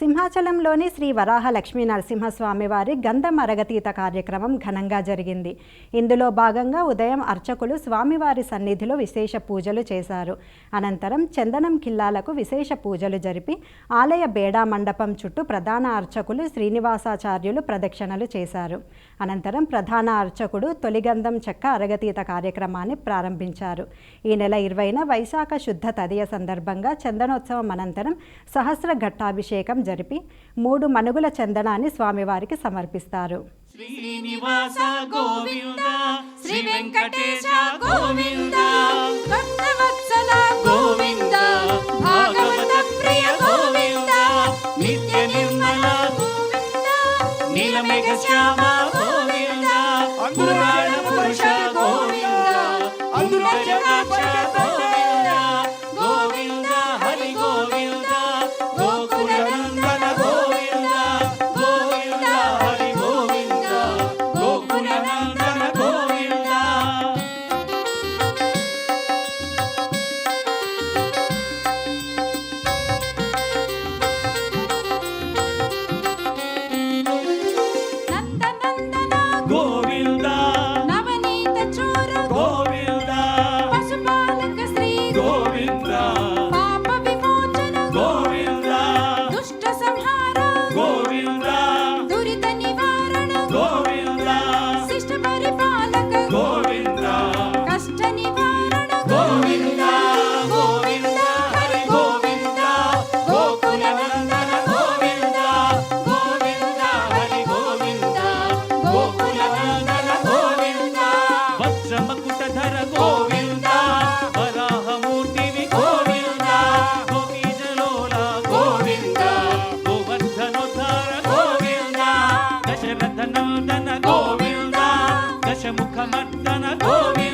సింహాచలంలోని శ్రీ వరాహ లక్ష్మీ నరసింహస్వామి వారి గంధం అరగతీత కార్యక్రమం ఘనంగా జరిగింది. ఇందులో భాగంగా ఉదయం అర్చకులు స్వామివారి సన్నిధిలో విశేష పూజలు చేశారు. అనంతరం చందనం కిల్లాలకు విశేష పూజలు జరిపి ఆలయ బేడా మండపం చుట్టూ ప్రధాన అర్చకులు శ్రీనివాసాచార్యులు ప్రదక్షిణలు చేశారు. అనంతరం ప్రధాన అర్చకుడు తొలిగంధం చెక్క అరగతీత కార్యక్రమాన్ని ప్రారంభించారు. ఈ నెల 20న వైశాఖ శుద్ధ తదియ సందర్భంగా చందనోత్సవం అనంతరం సహస్ర ఘట్టాభిషేకం జరిపి 3 మనుగుల చందనాన్ని స్వామివారికి సమర్పిస్తారు. శ్రీనివాస గోవింద శ్రీ వెంకటేశ గోవింద భక్తవత్సల గోవింద భాగవత ప్రియ గోవింద నిత్య నిర్మల గోవింద నీలమేఘ శ్యామ గోవింద పురాణ పురుష గోవింద అందులజనాక్ష గోవింద గోవింద హరి గోవింద దశరథనందన గోవింద దశముఖమర్దన గోవింద